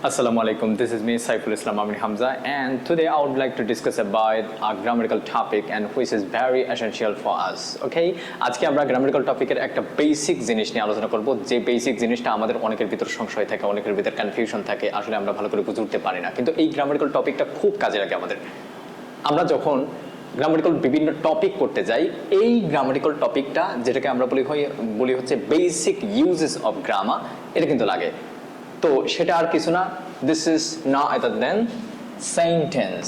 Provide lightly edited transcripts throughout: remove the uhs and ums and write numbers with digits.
Assalamu alaikum. This is me, Saiful Islam Amin Hamza, and today I would like to discuss about a grammatical topic and which is very essential for us. Okay? আজকে আমরা grammatical টপিকের একটা basic জিনিস নিয়ে আলোচনা করব, যে basic জিনিসটা আমাদের অনেকের ভিতর সংশয় থাকে, অনেকের ভিতর কনফিউশন থাকে, আসলে আমরা ভালো করে বুঝে উঠতে পারি না, কিন্তু এই grammatical টপিকটা খুব কাজে লাগে আমাদের। আমরা যখন গ্রামাটিক্যাল বিভিন্ন টপিক করতে যাই, এই গ্রামাটিক্যাল টপিকটা যেটাকে আমরা বলি হচ্ছে বেসিক ইউজেস অফ গ্রামার, এটা কিন্তু লাগে। তো সেটা আর কিছু না, দিস ইজ না আদার দেন সেন্টেন্স।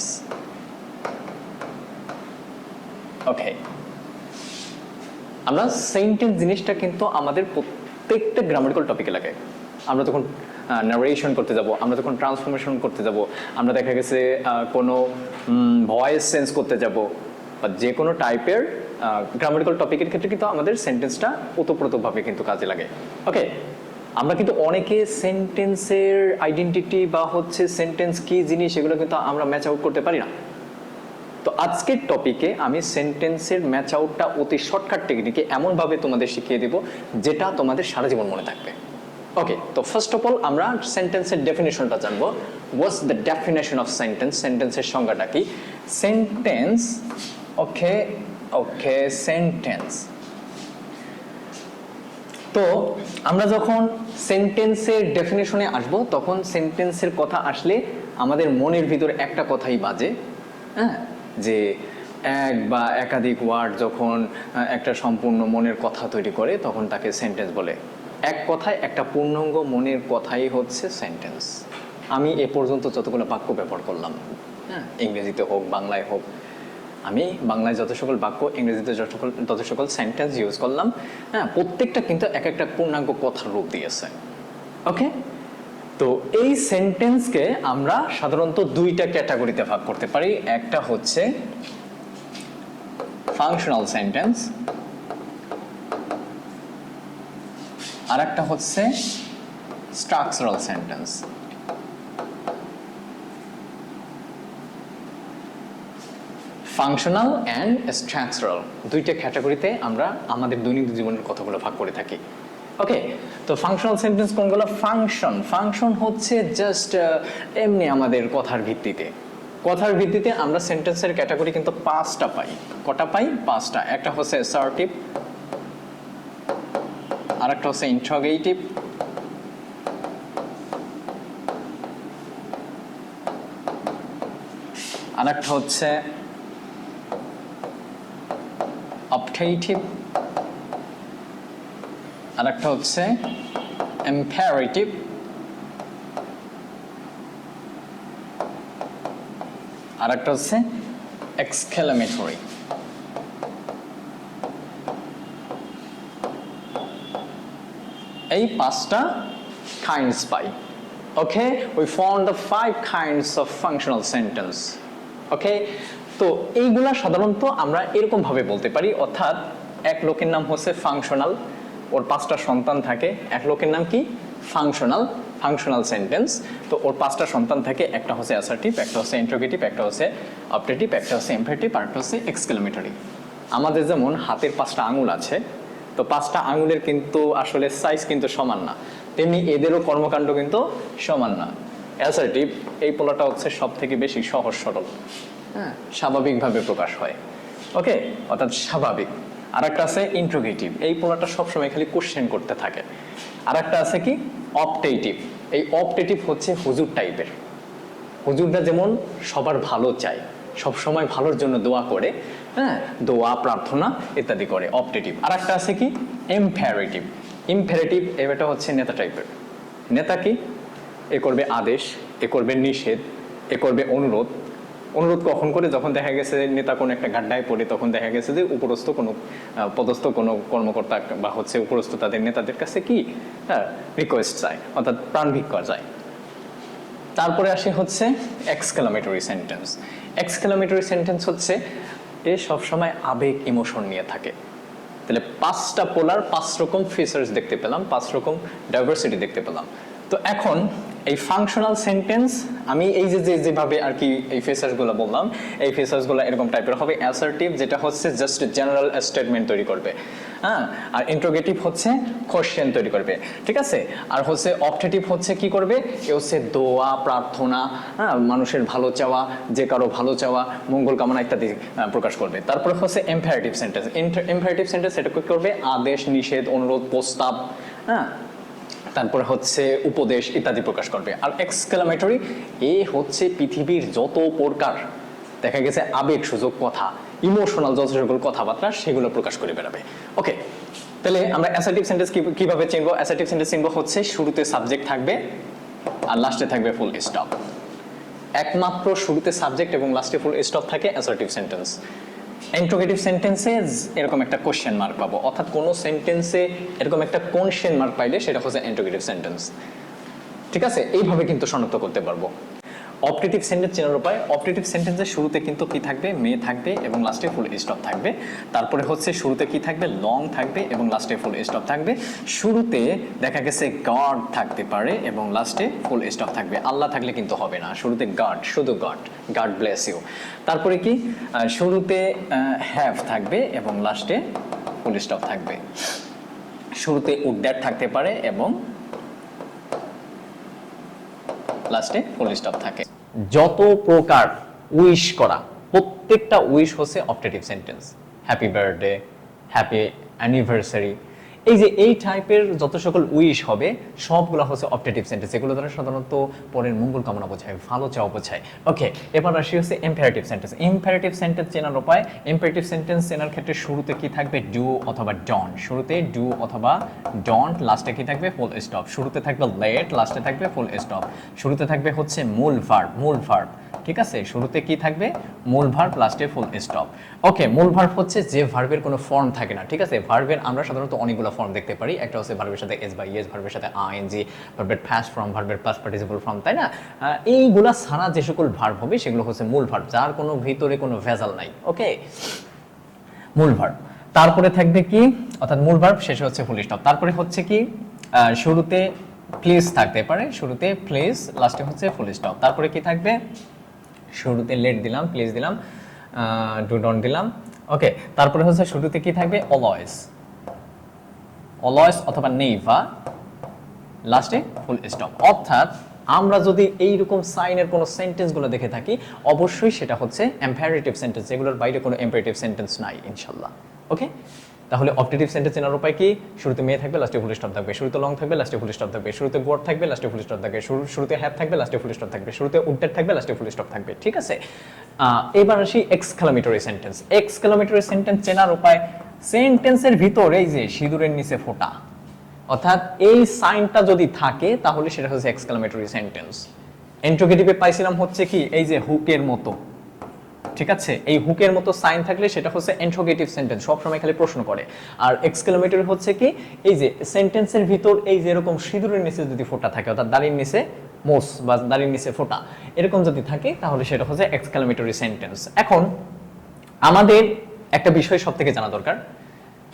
ওকে, আমরা সেন্টেন্স জিনিসটা কিন্তু আমাদের প্রত্যেকটা গ্রামাটিক্যাল টপিকে লাগে। আমরা তখন নারেশন করতে যাব, আমরা তখন ট্রান্সফরমেশন করতে যাব, আমরা দেখা গেছে কোনো ভয়েস চেঞ্জ করতে যাব, বা যে কোনো টাইপের গ্রামাটিক্যাল টপিকের ক্ষেত্রে কিন্তু আমাদের সেন্টেন্সটা ওতপ্রোতভাবে কিন্তু কাজে লাগে। ওকে, আমরা কিন্তু অনেকে সেন্টেন্সের আইডেন্টিটি বা হচ্ছে সেন্টেন্স কি জিনিস এগুলো কিন্তু আমরা ম্যাচ আউট করতে পারি না। তো আজকের টপিকে আমি সেন্টেন্সের ম্যাচ আউটটা অতি শর্টকাট টেকনিকে এমনভাবে তোমাদের শিখিয়ে দেব যেটা তোমাদের সারা জীবন মনে থাকবে। ওকে, তো ফার্স্ট অফ অল আমরা সেন্টেন্সের ডেফিনেশনটা জানবো। What's the definition of sentence? সেন্টেন্সের সংজ্ঞাটা কি? সেন্টেন্স, ওকে সেন্টেন্স। তো আমরা যখন সেন্টেন্সের ডেফিনেশনে আসব, তখন সেন্টেন্সের কথা আসলে আমাদের মনের ভিতর একটা কথাই বাজে, হ্যাঁ, যে এক বা একাধিক ওয়ার্ড যখন একটা সম্পূর্ণ মনের কথা তৈরি করে তখন তাকে সেন্টেন্স বলে। এক কথায় একটা পূর্ণাঙ্গ মনের কথাই হচ্ছে সেন্টেন্স। আমি এ পর্যন্ত যতগুলো বাক্য ব্যবহার করলাম, হ্যাঁ, ইংরেজিতে হোক বাংলায় হোক, আমি বাংলায় যত সকল বাক্য, ইংরেজিতে যত সকল সেন্টেন্স ইউজ করলাম, হ্যাঁ, প্রত্যেকটা কিন্তু এক একটা পূর্ণাঙ্গ কথার রূপ দিয়েছে। ওকে, তো এই সেন্টেন্সকে আমরা সাধারণত দুইটা ক্যাটাগরিতে ভাগ করতে পারি। একটা হচ্ছে ফাংশনাল সেন্টেন্স, আর একটা হচ্ছে structural sentence. Functional and structural দুইটা ক্যাটাগরিতে আমরা আমাদের দৈনন্দিন জীবনের কথাগুলো ভাগ করে থাকি। ওকে, তো ফাংশনাল সেন্টেন্স কোনগুলো? ফাংশন হচ্ছে জাস্ট এমনি আমাদের কথার ভিত্তিতে আমরা সেন্টেন্সের ক্যাটাগরি কিন্তু পাঁচটা পাই। কটা পাই? পাঁচটা। একটা হচ্ছে অ্যাসার্টিভ, আর একটা হচ্ছে ইন্টারোগেটিভ, আর একটা হচ্ছে অবজেক্টিভ, আর একটা হচ্ছে ইম্পারেটিভ, আর একটা হচ্ছে এক্সক্লেমেটরি। এই পাঁচটা কাইন্ডস পাই। Okay, we found the 5 kinds of functional sentence. Okay, তো এইগুলা সাধারণত আমরা এরকম ভাবে বলতে পারি, অর্থাৎ এক লোকের নাম হচ্ছে ফাংশনাল, ওর 5টা সন্তান থাকে। এক লোকের নাম কি? Functional sentence. তো ওর 5টা সন্তান থাকে, একটা হচ্ছে অ্যাসার্টিভ, একটা হচ্ছে ইন্টারোগেটিভ, একটা হচ্ছে অবজেক্টিভ, একটা হচ্ছে ইম্পারেটিভ, আর একটা হচ্ছে এক্সক্লেমেটরি। আমাদের যেমন হাতের 5টা আঙুল আছে, তো 5টা আঙুলের কিন্তু আসলে সাইজ কিন্তু সমান না, তেমনি এদেরও কর্মকাণ্ড কিন্তু সমান না। অ্যাসার্টিভ এই পোলাটা হচ্ছে সব থেকে বেশি সহজ সরল, হ্যাঁ, স্বাভাবিকভাবে প্রকাশ হয়। ওকে, অর্থাৎ স্বাভাবিক। আর একটা আছে ইন্টারোগেটিভ, এই পোলাটা সবসময় খালি কোশ্চেন করতে থাকে। আর একটা আছে কি? অবজেক্টিভ। এই অবজেক্টিভ হচ্ছে হুজুর টাইপের। হুজুরটা যেমন সবার ভালো চায়, সব সময় ভালোর জন্য দোয়া করে, হ্যাঁ, দোয়া প্রার্থনা ইত্যাদি করে, অবজেক্টিভ। আর একটা আছে কি? ইম্পারেটিভ এটা হচ্ছে নেতা টাইপের। নেতা কি? এ করবে আদেশ, এ করবে নিষেধ, এ করবে অনুরোধ কখন করে? যখন দেখা গেছে নেতা কোনো একটা গাড্ডায় পড়ে, তখন দেখা গেছে যে পদস্থ কোনো কর্মকর্তা বা হচ্ছে উপরস্থ তাদের নেতাদের কাছে কি রিকোয়েস্ট চায়, অর্থাৎ প্রাণ ভিক্ষা যায়। তারপরে আসে হচ্ছে এক্সক্লেমেটরি সেন্টেন্স হচ্ছে এ সবসময় আবেগ ইমোশন নিয়ে থাকে। তাহলে 5টা পোলার 5 রকম ফিচার্স দেখতে পেলাম, 5 রকম ডাইভার্সিটি দেখতে পেলাম। তো এখন এই ফাংশনাল সেন্টেন্স আমি এই যেভাবে আর কি এই ফেসার্সগুলো বললাম, এই ফেসার্সগুলো এরকম টাইপের হবে। অ্যাসার্টিভ যেটা হচ্ছে জাস্ট জেনারেল স্টেটমেন্ট তৈরি করবে, হ্যাঁ, আর ইন্টারোগেটিভ হচ্ছে কোশ্চেন তৈরি করবে, ঠিক আছে। আর হচ্ছে অপটেটিভ হচ্ছে কি করবে, এ হচ্ছে দোয়া, প্রার্থনা, হ্যাঁ, মানুষের ভালো চাওয়া, যে কারো ভালো চাওয়া, মঙ্গল কামনা ইত্যাদি প্রকাশ করবে। তারপরে হচ্ছে ইম্পারেটিভ সেন্টেন্স। ইম্পারেটিভ সেন্টেন্স এটা কি করবে, আদেশ, নিষেধ, অনুরোধ, প্রস্তাব, হ্যাঁ, তারপরে হচ্ছে উপদেশ ইত্যাদি প্রকাশ করবে। আর এক্সক্লামেটরি, এ হচ্ছে পৃথিবীর যত প্রকার দেখা গেছে আবেগ সূচক কথা, ইমোশনাল যত সকল কথাবার্তা সেগুলো প্রকাশ করে বেড়াবে। ওকে, তাহলে আমরা অ্যাসার্টিভ সেন্টেন্স কিভাবে চিনবো? অ্যাসার্টিভ সেন্টেন্স চিনবো হচ্ছে শুরুতে সাবজেক্ট থাকবে আর লাস্টে থাকবে ফুল স্টপ। একমাত্র শুরুতে সাবজেক্ট এবং লাস্টে ফুল স্টপ থাকে অ্যাসার্টিভ সেন্টেন্স। ইন্টারোগেটিভ সেন্টেন্সে এরকম একটা কোশ্চেন মার্ক পাবো, অর্থাৎ কোনো সেন্টেন্সে এরকম একটা কোশ্চেন মার্ক পাইলে সেটা হচ্ছে ইন্টারোগেটিভ সেন্টেন্স, ঠিক আছে। এইভাবে কিন্তু শনাক্ত করতে পারবো। অপটেটিভ সেন্টেন্স চেনার উপায়, অপটেটিভ সেন্টেন্সের শুরুতে কিন্তু কি থাকবে, মে থাকবে এবং লাস্টে ফুল স্টপ থাকবে। তারপরে হচ্ছে শুরুতে কি থাকবে, লং থাকবে এবং লাস্টে ফুল স্টপ থাকবে। শুরুতে দেখা গেছে গড থাকতে পারে এবং লাস্টে ফুল স্টপ থাকবে। আল্লাহ থাকলে কিন্তু হবে না, শুরুতে গড, শুধু গড, গড ব্লেস ইউ। তারপরে কি শুরুতে হ্যাভ থাকবে এবং লাস্টে ফুল স্টপ থাকবে। শুরুতে উড দ্যাট থাকতে পারে এবং লাস্টে ফুল স্টপ থাকে। যত প্রকার উইশ করা, প্রত্যেকটা উইশ হচ্ছে optative sentence. Happy birthday, happy anniversary, এই যে এই টাইপের যত সকল উইশ হবে সবগুলো হচ্ছে অপটেটিভ সেন্টেন্স। এগুলো দ্বারা সাধারণত পরের মঙ্গল কামনা বোঝায়, ভালো চাওয়া বোঝায়। ওকে, এবার আসি হচ্ছে ইম্পারেটিভ সেন্টেন্স। ইম্পারেটিভ সেন্টেন্স চেনার উপায়, ইম্পারেটিভ সেন্টেন্স চেনার ক্ষেত্রে শুরুতে কি থাকবে, ডু অথবা ডন্ট। শুরুতে ডু অথবা ডন্ট, লাস্টে কি থাকবে, ফুল স্টপ। শুরুতে থাকবে লেট, লাস্টে থাকবে ফুল স্টপ। শুরুতে থাকবে হচ্ছে মূল ভার্ব, মূল ভার্ব, ঠিক আছে। শুরুতে কি থাকবে, মূল ভার্ব, লাস্টে ফুল স্টপ। ওকে, মূল ভার্ব হচ্ছে যে ভার্বের কোনো ফর্ম থাকে না, ঠিক আছে। ভার্বের আমরা সাধারণত অনেকগুলো ফর্ম দেখতে পারি। একটা হচ্ছে ভার্বের সাথে এস বা ইএস, ভার্বের সাথে আইএনজি, ভার্বের পাস্ট ফর্ম, ভার্বের পাস্ট পার্টিসিপল ফর্ম, তাই না। এইগুলা ছাড়া যে সকল ভার্ব হবে সেগুলো হচ্ছে মূল ভার্ব, যার কোনো ভিতরে কোনো ভেজাল নাই। ওকে, মূল ভার্ব। তারপরে থাকবে কি, অর্থাৎ মূল ভার্ব, শেষে হচ্ছে ফুল স্টপ। তারপরে হচ্ছে কি, শুরুতে প্লিজ থাকতে পারে, শুরুতে প্লিজ, লাস্টে হচ্ছে ফুল স্টপ। তারপরে কি থাকবে, শুরুতে লেট দিলাম, প্লিজ দিলাম, ডু ডন্ট দিলাম। ওকে, তারপরে হচ্ছে শুরুতে কি থাকবে, অলওয়েজ, অলওয়েজ অথবা নেভার, লাস্টে ফুল স্টপ। অর্থাৎ আমরা যদি এইরকম সাইনের কোনো সেন্টেন্সগুলো দেখে থাকি অবশ্যই সেটা হচ্ছে ইম্পারেটিভ সেন্টেন্স, যেগুলোর বাইরে কোনো ইম্পারেটিভ সেন্টেন্স নাই ইনশাল্লাহ। ওকে, তাহলে অপটেটিভ সেন্টেন্স চেনার উপায় কি, শুরুতে মে থাকবে, লাস্টে ফুল স্টপ থাকবে। শুরুতে লং থাকবে, লাস্টে ফুল স্টপ থাকবে। শুরুতে গড থাকবে, লাস্টে ফুল স্টপ থাকবে। শুরুতে হ্যাভ থাকবে, লাস্টে ফুল স্টপ থাকবে। শুরুতে উড্ডেট থাকবে, লাস্টে ফুল স্টপ থাকবে, ঠিক আছে। এবার আসি এক্সক্লামেটরি সেন্টেন্স। এক্সক্লামেটরি সেন্টেন্স চেনার উপায়, সেন্টেন্সের ভিতরে এই যে সিঁদুরের নিচে ফোঁটা, অর্থাৎ এই সাইনটা যদি থাকে তাহলে সেটা হচ্ছে এক্সক্লামেটরি সেন্টেন্স। ইন্টারোগেটিভে পাইছিলাম হচ্ছে কি, এই যে হুকের মতো, ঠিক আছে, এই হুকের মতো সাইন থাকলে সেটা হচ্ছে ইন্টারোগেটিভ সেন্টেন্স, সব সময় খালি প্রশ্ন করে। আর এক্সক্লামেটরি হচ্ছে কি, এই যে সেন্টেন্সের ভিতর এই যে এরকম সিঁদুরের নিচে যদি ফোঁটা থাকে, অর্থাৎ দাড়ির নিচে মোস বা দাড়ির নিচে ফোঁটা এরকম যদি থাকে তাহলে সেটা হচ্ছে এক্সক্লামেটরি সেন্টেন্স। এখন আমাদের একটা বিষয় সব থেকে জানা দরকার,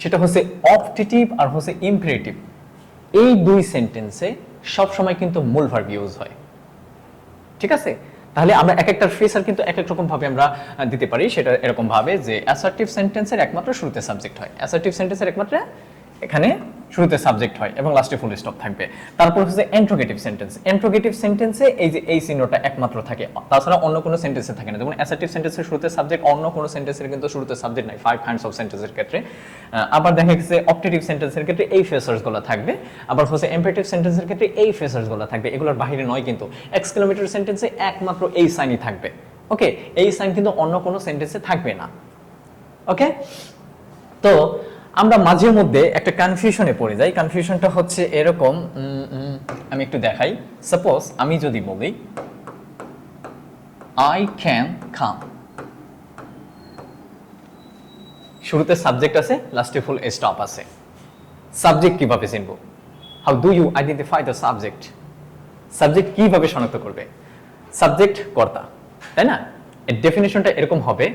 সেটা হচ্ছে অপটেটিভ আর হচ্ছে ইম্পারেটিভ, এই দুই সেন্টেন্সে সব সময় কিন্তু মূল ভার্ব ইউজ হয়, ঠিক আছে। তাহলে আমরা এক একটা ফ্রেজার কিন্তু এক এক রকম ভাবে আমরা দিতে পারি। সেটা এরকম ভাবে যে অ্যাসার্টিভ সেন্টেন্সের একমাত্র শুরুতে সাবজেক্ট হয়, অ্যাসার্টিভ সেন্টেন্সের একমাত্র এখানে শুরুতে সাবজেক্ট হয় এবং লাস্টে ফুল স্টপ থাকবে। তারপর হচ্ছে ইন্টারোগেটিভ সেন্টেন্স। ইন্টারোগেটিভ সেন্টেন্সে এই যে এই চিহ্নটা একমাত্র থাকে, তাছাড়া অন্য কোনো সেন্টেন্সে থাকে না। যেমন অ্যাসার্টিভ সেন্টেন্সের শুরুতে সাবজেক্ট, অন্য কোনো সেন্টেন্সের কিন্তু শুরুতে সাবজেক্ট নাই, 5 কাইন্ডস অফ সেন্টেন্সের ক্ষেত্রে। আবার দেখা গেছে অপটেটিভ সেন্টেন্সের ক্ষেত্রে এই ফেসার্সগুলো থাকবে, আবার হচ্ছে ইম্পারেটিভ সেন্টেন্সের ক্ষেত্রে এই ফেসার্সগুলো থাকবে, এগুলোর বাইরে নয় কিন্তু। এক্সক্লামেটরি সেন্টেন্সে একমাত্র এই সাইনই থাকবে। ওকে, এই সাইন কিন্তু অন্য কোনো সেন্টেন্সে থাকবে না। ওকে, তো আমরা মাঝে মধ্যে একটা কনফিউশনে পড়ে যাই। কনফিউশনটা হচ্ছে এরকম, আমি একটু দেখাই। সাপোজ আমি যদি বলি আই ক্যান কাম, শুরুতে সাবজেক্ট আছে, লাস্টে ফুল স্টপ আছে। সাবজেক্ট কিভাবে চিনব? How do you identify the subject? Subject কিভাবে শনাক্ত করবে? সাবজেক্ট কর্তা, তাই না? এর ডেফিনেশনটা এরকম হবে,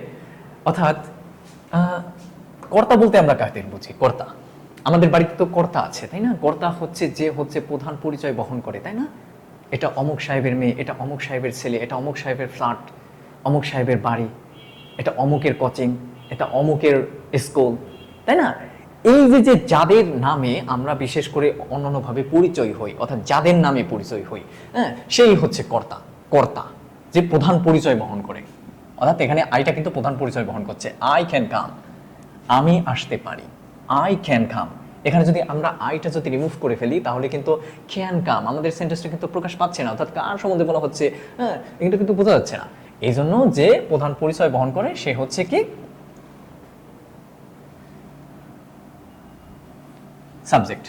অর্থাৎ কর্তা বলতে আমরা কাকে বুঝি? কর্তা আমাদের বাড়িতে তো কর্তা আছে, তাই না? কর্তা হচ্ছে যে হচ্ছে প্রধান পরিচয় বহন করে, তাই না? এটা অমুক সাহেবের মেয়ে, এটা অমুক সাহেবের ছেলে, এটা অমুক সাহেবের ফ্ল্যাট, অমুক সাহেবের বাড়ি, এটা অমুকের কোচিং, এটা অমুকের স্কুল, তাই না? এই যে যে যাদের নামে আমরা বিশেষ করে অন্যান্যভাবে পরিচয় হই, অর্থাৎ যাদের নামে পরিচয় হই, হ্যাঁ, সেই হচ্ছে কর্তা। কর্তা যে প্রধান পরিচয় বহন করে, অর্থাৎ এখানে আইটা কিন্তু প্রধান পরিচয় বহন করছে। আই ক্যান কাম, আমি আসতে পারি, আই ক্যান কাম। এখানে যদি আমরা আইটা যদি রিমুভ করে ফেলি তাহলে কিন্তু ক্যান কাম আমাদের সেন্টেন্সটা কিন্তু প্রকাশ পাচ্ছে না, অর্থাৎ কার সম্বন্ধে বলা হচ্ছে, হ্যাঁ, এটা কিন্তু বোঝা যাচ্ছে না। এই জন্য যে প্রধান পরিচয় বহন করে সে হচ্ছে কি সাবজেক্ট।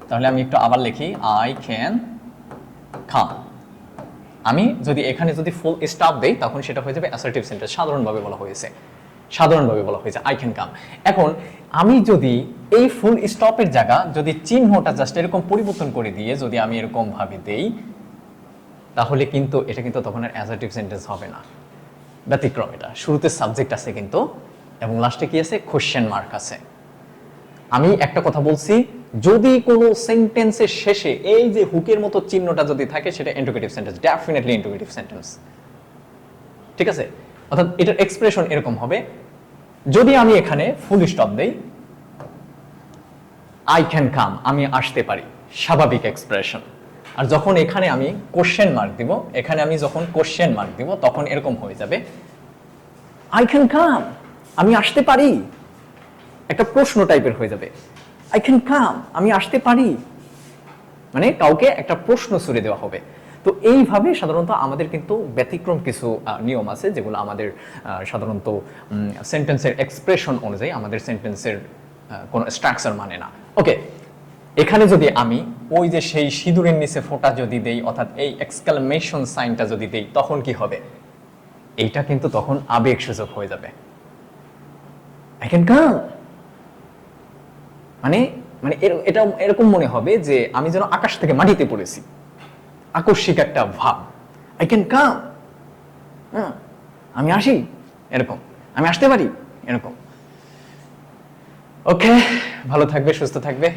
তাহলে আমি একটু আবার লিখি, আই ক্যান কাম। আমি যদি এখানে যদি ফুল স্টপ দেই তখন সেটা হয়ে যাবে অ্যাসার্টিভ সেন্টেন্স, সাধারণভাবে বলা হয়েছে, সাধারণভাবে বলা হয়েছে আই ক্যান কাম। এখন আমি যদি এই ফুল স্টপের জায়গা যদি চিহ্নটা জাস্ট এরকম পরিবর্তন করে দিয়ে যদি আমি এরকম ভাবে দেই তাহলে কিন্তু এটা কিন্তু তখন আর অ্যাসার্টিভ সেন্টেন্স হবে না। ব্যতিক্রম এটা, শুরুতে সাবজেক্ট আছে কিন্তু এবং লাস্টে কি আছে, কোশ্চেন মার্ক আছে। আমি একটা কথা বলছি, যদি কোনো সেন্টেন্সের শেষে এই যে হুকের মতো চিহ্নটা যদি থাকে সেটা integrative sentence, definitely integrative sentence, ঠিক আছে? অর্থাৎ এটার এক্সপ্রেশন এরকম হবে, যদি আমি এখানে ফুল স্টপ দেই, আই ক্যান কাম, আমি আসতে পারি, স্বাভাবিক এক্সপ্রেশন। আর যখন এখানে আমি কোশ্চেন মার্ক দিব, এখানে আমি যখন কোশ্চেন মার্ক দিব তখন এরকম হয়ে যাবে, আই ক্যান কাম, আমি আসতে পারি, একটা প্রশ্ন টাইপের হয়ে যাবে। আই ক্যান কাম, আমি আসতে পারি, মানে কাউকে একটা প্রশ্ন ছুড়ে দেওয়া হবে। তো এইভাবে সাধারণত আমাদের কিন্তু ব্যতিক্রম কিছু নিয়ম আছে যেগুলো আমাদের সাধারণত সেন্টেন্সের এক্সপ্রেশন অনুযায়ী আমাদের সেন্টেন্সের কোনো স্ট্রাকচার মানে না। ওকে, এখানে যদি আমি ওই যে সেই সিঁদুরের নিচে ফোঁটা যদি দেই, অর্থাৎ এই এক্সক্লামেশন সাইনটা যদি দেই তখন কি হবে, এইটা কিন্তু তখন আবেগ সূচক হয়ে যাবে। আই ক্যান কাম মানে মানে এটা এরকম মনে হবে যে আমি যেন আকাশ থেকে মাটিতে পড়েছি, আকস্মিক একটা ভাব। আই ক্যান কাম, হ্যাঁ, আমি আসি, এরকম, আমি আসতে পারি, এরকম। ওকে, ভালো থাকবে, সুস্থ থাকবে।